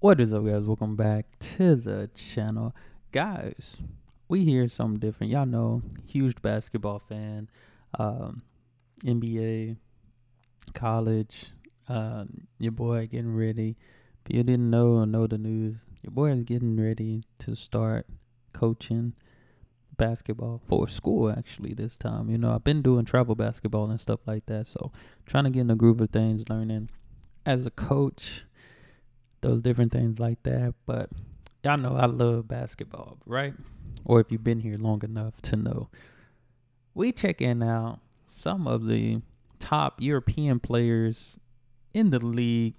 What is up, guys? Welcome back to the channel. Guys, we hear something different. Y'all know, huge basketball fan, um, NBA, college, your boy getting ready. If you didn't know the news, your boy is getting ready to start coaching basketball for school, actually, this time. I've been doing travel basketball and stuff like that, so trying to get in the groove of things, learning as a coach, those different things like that. But y'all know I love basketball, right? Or if you've been here long enough to know, we checking out some of the top European players in the league.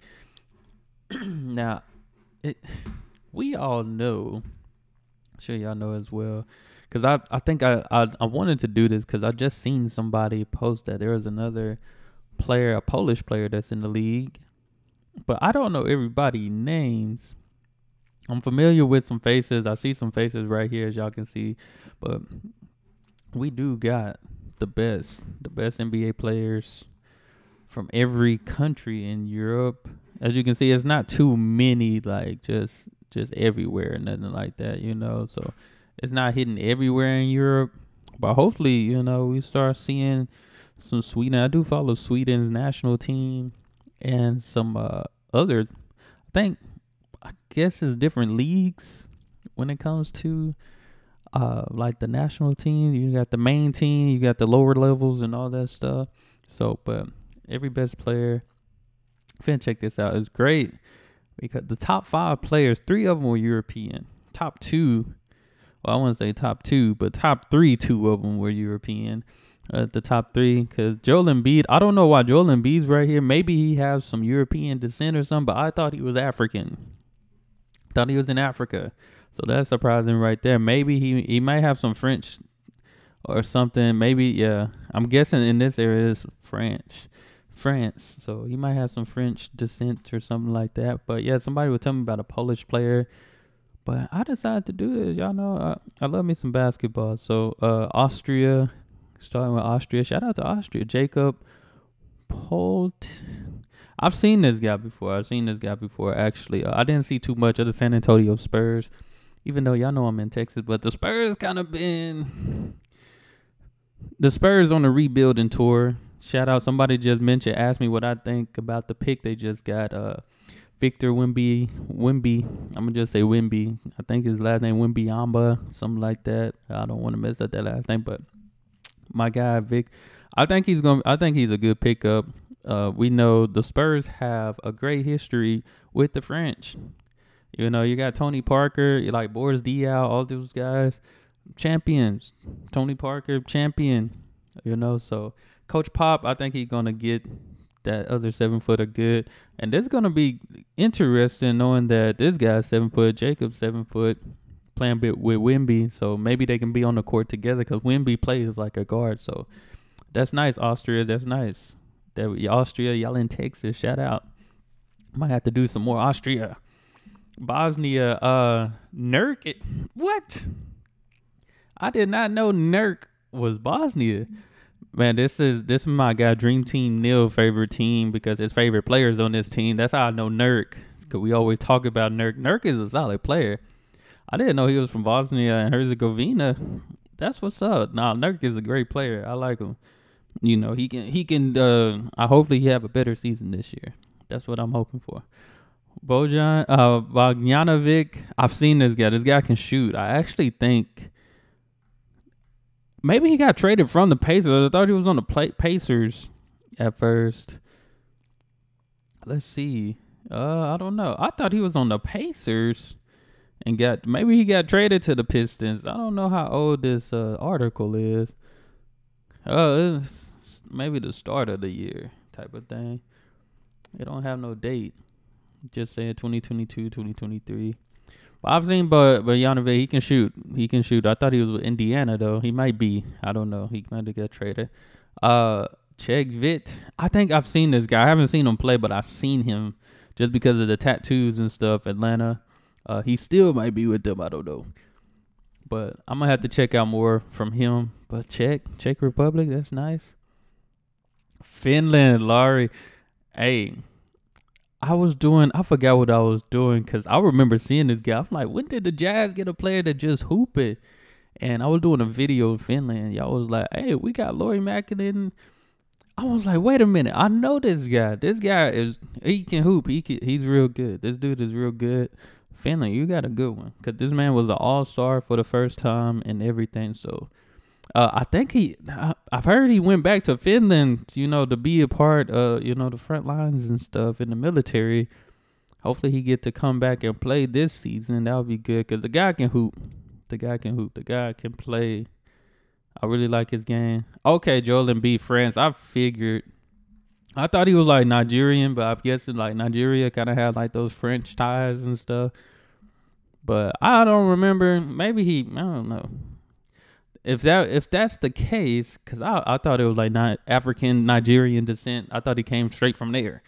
Now, it, we all know, I'm sure y'all know as well, because I think I wanted to do this because I just seen somebody post that there was another player, a Polish player that's in the league, but I don't know everybody's names. I'm familiar with some faces. I see some faces right here, as y'all can see. But we do got the best NBA players from every country in Europe. As you can see, it's not too many, like just everywhere, nothing like that, So it's not hidden everywhere in Europe. But hopefully, we start seeing some Sweden. I do follow Sweden's national team and some other, I guess it's different leagues when it comes to like the national team. You got the main team, you got the lower levels and all that stuff. So, but every best player, finna check this out. It's great because the top 5 players, 3 of them were European. Top 2, well, I wouldn't say top 2, but top 3, 2 of them were European. The top 3, because Joel Embiid, I don't know why Joel Embiid's right here. Maybe he has some European descent or something, but I thought he was African. Thought he was in Africa. So that's surprising right there. Maybe he might have some French or something. Maybe, yeah. I'm guessing in this area is France. So he might have some French descent or something like that. But yeah, somebody would tell me about a Polish player. But I decided to do this. Y'all know I love me some basketball. So Austria, starting with Austria. Shout out to Austria. Jacob Polt. I've seen this guy before. Actually. I didn't see too much of the San Antonio Spurs, even though y'all know I'm in Texas. But the Spurs the Spurs on the rebuilding tour. Shout out. Somebody just asked me what I think about the pick they just got. Victor Wimby. I'm going to just say Wimby. I think his last name Wimbyamba, something like that. I don't want to mess up that last name, but my guy Vic, I think he's a good pickup. We know the Spurs have a great history with the French. You got Tony Parker, you like Boris Diaw, all those guys, champions. Tony Parker, champion. So Coach Pop, I think he's gonna get that other 7-footer good, and this is gonna be interesting knowing that this guy's 7 foot, Jacob's 7 foot, playing bit with Wimby, so maybe they can be on the court together because Wimby plays like a guard. So that's nice, Austria. That's nice. Austria, y'all in Texas, shout out. Might have to do some more Austria. Bosnia, Nurk. What? I did not know Nurk was Bosnia. Man, this is my guy Dream Team Neil favorite team because his favorite players on this team. That's how I know Nurk, because we always talk about Nurk. Nurk is a solid player. I didn't know he was from Bosnia and Herzegovina. That's what's up. Nah, Nurk is a great player. I like him. He can I hopefully he have a better season this year. That's what I'm hoping for. Bojan Bogdanovic, I've seen this guy. This guy can shoot. I actually think maybe he got traded from the Pacers. I thought he was on the Pacers at first. Let's see. I don't know. I thought he was on the Pacers and maybe he got traded to the Pistons. I don't know how old this article is. It's maybe the start of the year type of thing. It don't have no date. Just saying 2022, 2023. But I've seen Bojanovic, he can shoot. I thought he was with Indiana though. He might be. I don't know. He might have got traded. Chegvit. Vit. I think I've seen this guy. I haven't seen him play, but I've seen him just because of the tattoos and stuff. Atlanta. He still might be with them. I don't know. But I'm gonna have to check out more from him. But Czech Republic, that's nice. Finland, Laurie. Hey, I forgot what I was doing because I remember seeing this guy. I'm like, when did the Jazz get a player that just hoop it? And I was doing a video in Finland. Y'all was like, hey, we got Lauri Markkanen. I was like, wait a minute. I know this guy. This guy he can hoop. He's real good. This dude is real good. Finland, you got a good one. Because this man was an all-star for the first time and everything. So I think I've heard he went back to Finland, to be a part of, the front lines and stuff in the military. Hopefully he get to come back and play this season. That would be good because the guy can hoop. The guy can hoop. The guy can play. I really like his game. Okay, Joel Embiid, France. I thought he was like Nigerian, but I'm guessing like Nigeria kind of had like those French ties and stuff. But I don't remember. Maybe I don't know. If that's the case, because I thought it was like not African Nigerian descent. I thought he came straight from there.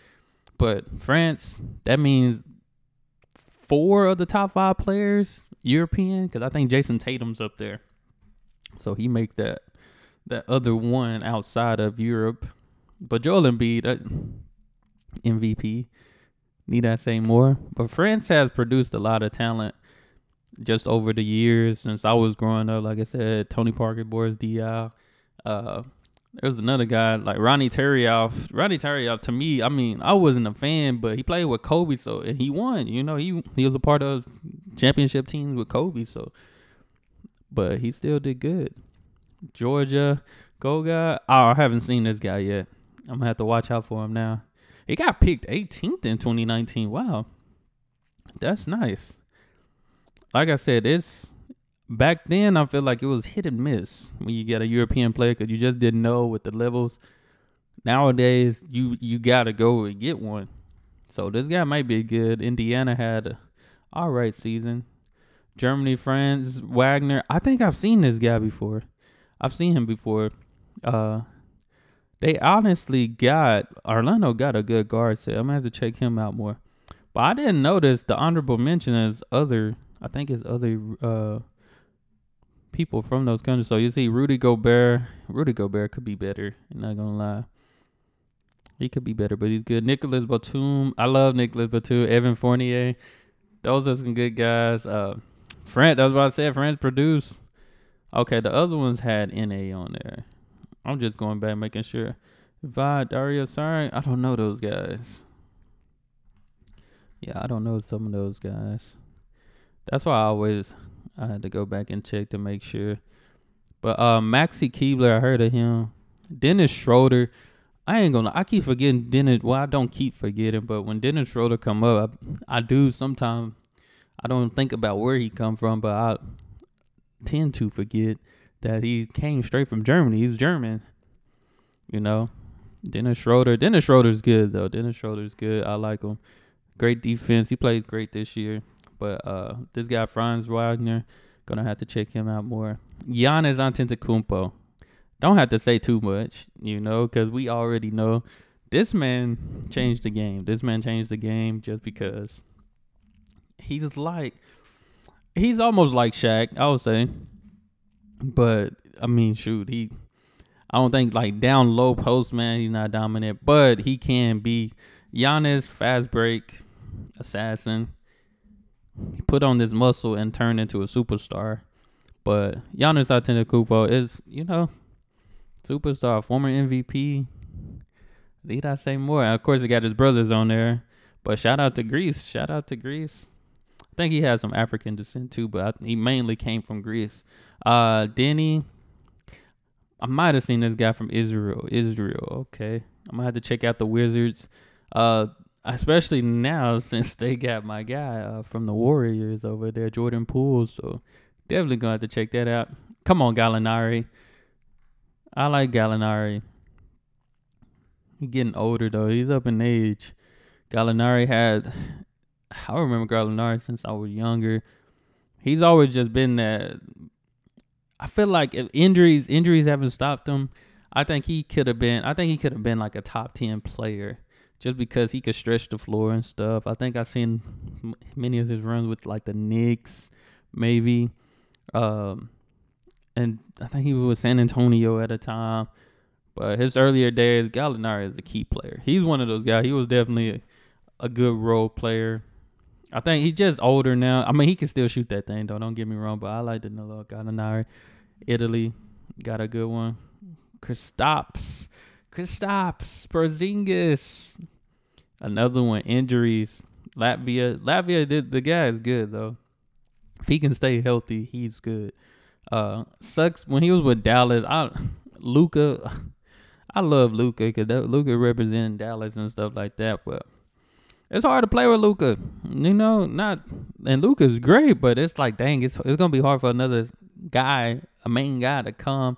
But France, that means 4 of the top 5 players European, because I think Jason Tatum's up there. So he make that other one outside of Europe. But Joel Embiid, MVP. Need I say more? But France has produced a lot of talent just over the years since I was growing up. Like I said, Tony Parker, Boris Diaw. There's another guy like Ronnie Turiaf. Ronnie Turiaf, to me, I mean, I wasn't a fan, but he played with Kobe, and he won. He was a part of championship teams with Kobe, but he still did good. Georgia, Goga. Oh, I haven't seen this guy yet. I'm gonna have to watch out for him now. He got picked 18th in 2019. Wow, that's nice. Like I said, back then I feel like it was hit and miss when you get a European player because you just didn't know with the levels. Nowadays, you gotta go and get one. So this guy might be good. Indiana had a all right season. Germany, France, Wagner. I think I've seen this guy before. I've seen him before. They honestly Orlando got a good guard set. I'm gonna have to check him out more. But I didn't notice the honorable mention is other people from those countries. So you see Rudy Gobert. Rudy Gobert could be better. I'm not gonna lie. He could be better, but he's good. Nicholas Batum. I love Nicholas Batum. Evan Fournier. Those are some good guys. France, that's what I said. France produced. Okay, the other ones had NA on there. I'm just going back making sure. Dario, sorry. I don't know those guys. Yeah, I don't know some of those guys. That's why I had to go back and check to make sure. But Maxi Keebler, I heard of him. Dennis Schroeder. I keep forgetting Dennis. Well, I don't keep forgetting, but when Dennis Schroeder come up, I do sometimes. I don't think about where he come from, but I tend to forget that he came straight from Germany. He's German, Dennis Schroeder. Dennis Schroeder's good though. Dennis Schroeder's good. I like him. Great defense. He played great this year. But this guy Franz Wagner, gonna have to check him out more. Giannis Antetokounmpo. Don't have to say too much, because we already know this man changed the game. This man changed the game just because he's almost like Shaq, I would say. But I mean, shoot, I don't think like down low post, man, he's not dominant, but he can be. Giannis, fast break, assassin. He put on this muscle and turned into a superstar. But Giannis Antetokounmpo is, superstar, former MVP. Need I say more? And of course, he got his brothers on there. But shout out to Greece. I think he has some African descent too, but he mainly came from Greece. Denny. I might have seen this guy from Israel. Okay. I'm going to have to check out the Wizards. Especially now since they got my guy from the Warriors over there, Jordan Poole. So definitely going to have to check that out. Come on, Gallinari. I like Gallinari. He's getting older, though. He's up in age. I remember Gallinari since I was younger. He's always just been that. I feel like if injuries haven't stopped him, I think he could have been like a top 10 player just because he could stretch the floor and stuff. I think I've seen many of his runs with like the Knicks, maybe. And I think he was with San Antonio at a time. But his earlier days, Gallinari is a key player. He's one of those guys. He was definitely a good role player. I think he's just older now. I mean, he can still shoot that thing, though. Don't get me wrong, but I like Danilo Gallinari. Italy got a good one. Kristaps, Porzingis. Another one, injuries. Latvia, the guy is good, though. If he can stay healthy, he's good. Sucks when he was with Dallas. Luka, I love Luka because Luka representing Dallas and stuff like that, but it's hard to play with Luka. And Luka's great, but it's like, dang, it's gonna be hard for another guy, a main guy, to come.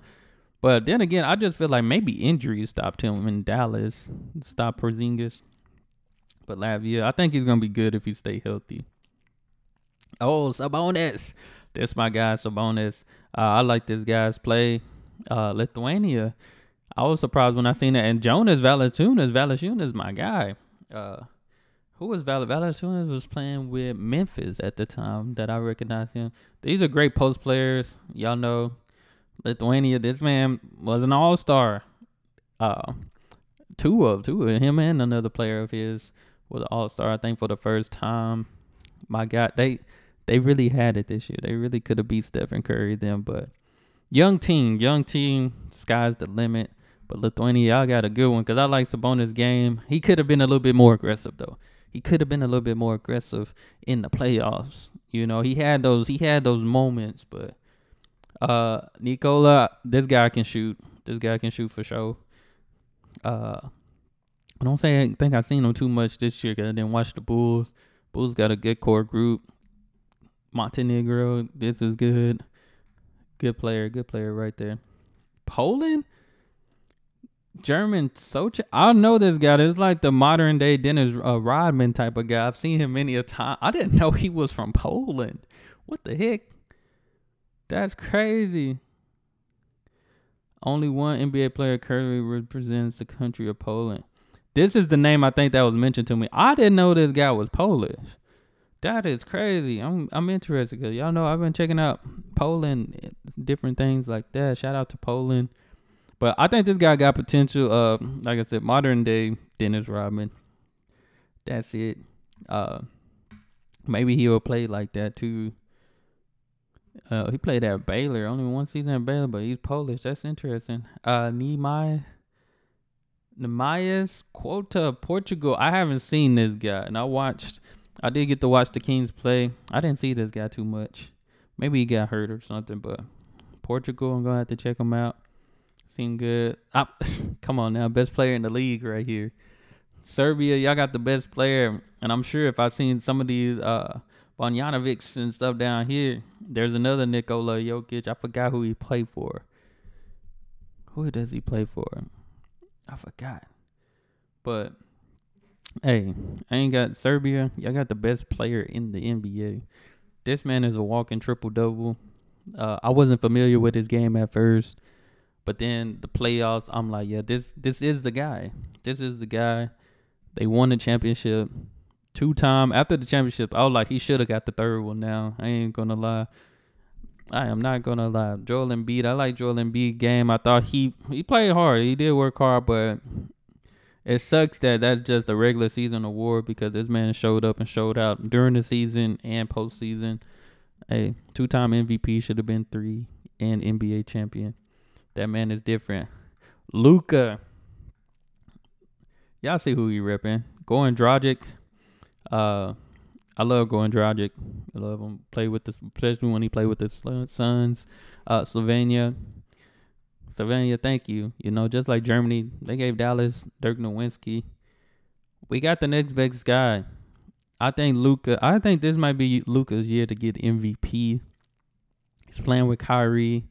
But then again, I just feel like maybe injuries stopped him in Dallas, stopped Porzingis. But Latvia, I think he's gonna be good if he stay healthy. Oh, Sabonis, this my guy Sabonis. I like this guy's play. Lithuania, I was surprised when I seen that. And Jonas Valanciunas, my guy. Who was Valanciunas was playing with Memphis at the time that I recognized him. These are great post players. Y'all know Lithuania. This man was an all-star. Two of him and another player of his was an all-star. I think for the first time. My God, they really had it this year. They really could have beat Stephen Curry then, but young team. Sky's the limit. But Lithuania, y'all got a good one because I like Sabonis' game. He could have been a little bit more aggressive though. He could have been a little bit more aggressive in the playoffs. You know, he had those moments, but Nikola, this guy can shoot. This guy can shoot for sure. I don't think I've seen him too much this year because I didn't watch the Bulls. Bulls got a good core group. Montenegro, this is good. Good player right there. Poland? German Socha. I know this guy. This is like the modern day Dennis Rodman type of guy. I've seen him many a time. I didn't know he was from Poland. What the heck? That's crazy. Only one NBA player currently represents the country of Poland. This is the name I think that was mentioned to me. I didn't know this guy was Polish. That is crazy. I'm interested because y'all know I've been checking out Poland, different things like that. Shout out to Poland. But I think this guy got potential. Like I said, modern day Dennis Rodman. That's it. Maybe he'll play like that too. He played at Baylor. Only one season at Baylor, but he's Polish. That's interesting. Nehemias Quota, Portugal. I haven't seen this guy, and I did get to watch the Kings play. I didn't see this guy too much. Maybe he got hurt or something, but Portugal, I'm gonna have to check him out. Seem good. Come on now, best player in the league right here. Serbia, y'all got the best player, and I'm sure if I seen some of these Bojanovic and stuff down here, there's another Nikola Jokic. I forgot who he played for. Who does he play for? I forgot. But hey, I ain't got Serbia. Y'all got the best player in the NBA. This man is a walking triple-double. I wasn't familiar with his game at first. But then the playoffs, I'm like, yeah, this is the guy. This is the guy. They won the championship 2 times. After the championship, I was like, he should have got the 3rd one now. I ain't going to lie. I am not going to lie. Joel Embiid, I like Joel Embiid game. I thought he played hard. He did work hard, but it sucks that that's just a regular season award because this man showed up and showed out during the season and postseason. A 2-time MVP, should have been 3, and NBA champion. That man is different. Luka. Y'all see who he repping. Goran Dragic. I love Goran Dragic. I love him. Especially when he played with the Suns. Slovenia, thank you. You know, just like Germany, they gave Dallas Dirk Nowitzki. We got the next best guy. I think this might be Luka's year to get MVP. He's playing with Kyrie.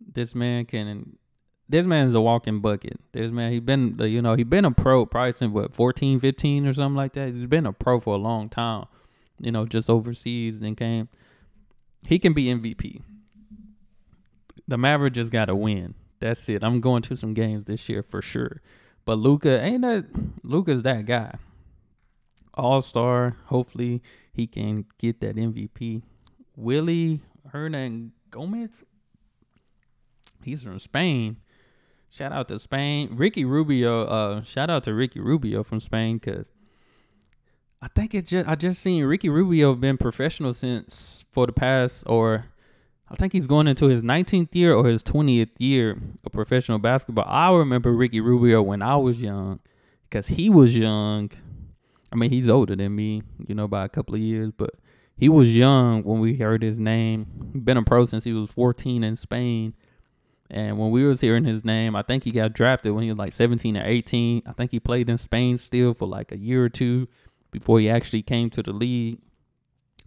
This man is a walking bucket. This man, he been a pro probably since 14, 15 or something like that. He's been a pro for a long time. You know, just overseas, then came. He can be MVP. The Mavericks just got to win. That's it. I'm going to some games this year for sure. But Luka's that guy. All-star. Hopefully he can get that MVP. Willie Hernan Gomez. He's from Spain. Shout out to Spain. Ricky Rubio. Shout out to Ricky Rubio from Spain because I think I just seen Ricky Rubio been professional since for the past, or I think he's going into his 19th year or his 20th year of professional basketball. I remember Ricky Rubio when I was young, because he was young. I mean, he's older than me, by a couple of years, but he was young when we heard his name. He's been a pro since he was 14 in Spain. And when we was hearing his name, I think he got drafted when he was like 17 or 18. I think he played in Spain still for like a year or two before he actually came to the league.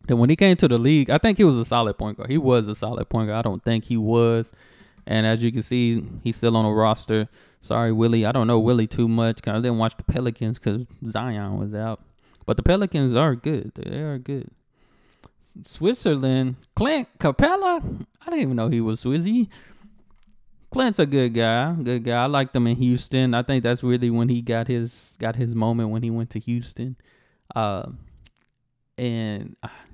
Then when he came to the league, I think he was a solid point guard. He was a solid point guard. I don't think he was. And as you can see, he's still on the roster. Sorry, Willie. I don't know Willie too much because I didn't watch the Pelicans because Zion was out. But the Pelicans are good. They are good. Switzerland, Clint Capella. I didn't even know he was Swizzy. Clint's a good guy. Good guy. I liked him in Houston. I think that's really when he got his moment when he went to Houston. And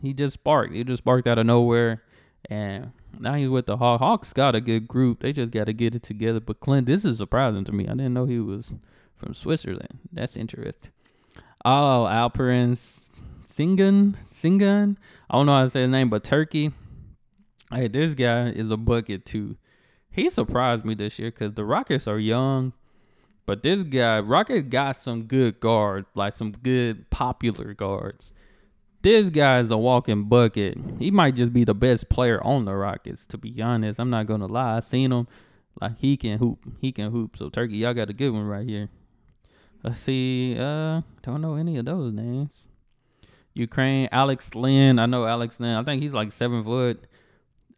he just sparked. He just sparked out of nowhere. And now he's with the Hawks. Hawks got a good group. They just got to get it together. But Clint, this is surprising to me. I didn't know he was from Switzerland. That's interesting. Oh, Alperen Sengun. I don't know how to say his name, but Turkey. Hey, this guy is a bucket too. He surprised me this year because the Rockets are young. But this guy, Rockets got some good guards, like some good popular guards. This guy is a walking bucket. He might just be the best player on the Rockets, to be honest. I'm not going to lie. I seen him. Like, he can hoop. He can hoop. So, Turkey, y'all got a good one right here. Let's see. Don't know any of those names. Ukraine, Alex Lynn. I know Alex Lynn. I think he's like 7 foot.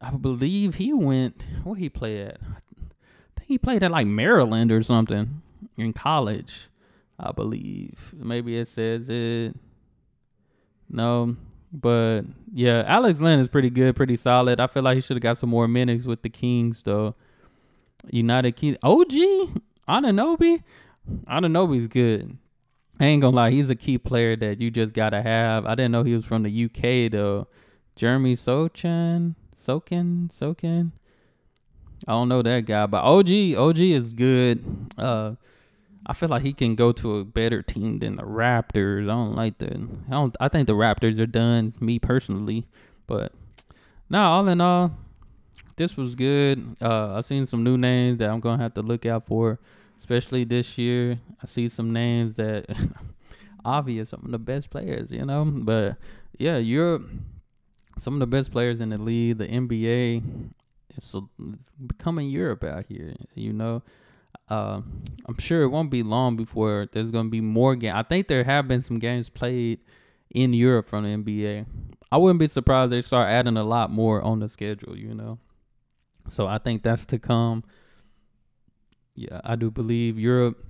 I believe he went, where he play at? I think he played at like Maryland or something in college, I believe. Maybe it says it. No, but yeah, Alex Lynn is pretty good, pretty solid. I feel like he should have got some more minutes with the Kings, though. United Kings. OG? Anunoby? Anunoby's good. I ain't gonna lie, he's a key player that you just gotta have. I didn't know he was from the UK, though. Jeremy Sokin. I don't know that guy, but OG is good. I feel like he can go to a better team than the Raptors. I think the Raptors are done, me personally. But all in all, this was good. I've seen some new names that I'm gonna have to look out for, especially this year. I see some names that obvious, some of the best players, But yeah, Europe, some of the best players in the league, the NBA. It's becoming Europe out here, I'm sure it won't be long before there's going to be more games. I think there have been some games played in Europe from the NBA. I wouldn't be surprised they start adding a lot more on the schedule, So I think that's to come. Yeah, I do believe Europe,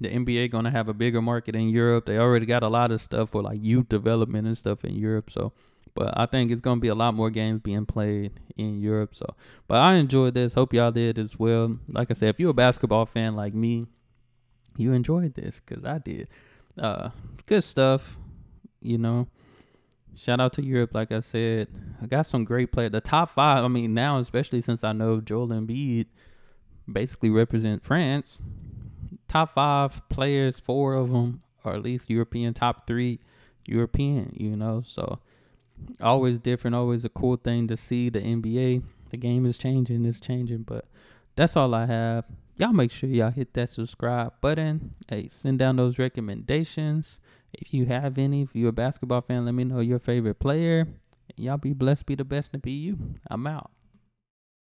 the NBA going to have a bigger market in Europe. They already got a lot of stuff for like youth development and stuff in Europe. So, but I think it's going to be a lot more games being played in Europe. So, but I enjoyed this. Hope y'all did as well. Like I said, if you're a basketball fan like me, you enjoyed this because I did. Good stuff, Shout out to Europe, like I said. I got some great players. The top 5, I mean, now, especially since I know Joel Embiid basically represent France. Top 5 players, 4 of them are at least European. Top 3 European, So always different, always a cool thing to see. The NBA, the game is changing, it's changing. But that's all I have. Y'all make sure y'all hit that subscribe button. Hey, send down those recommendations. If you have any, if you're a basketball fan, let me know your favorite player. Y'all be blessed, be the best, and be you. I'm out.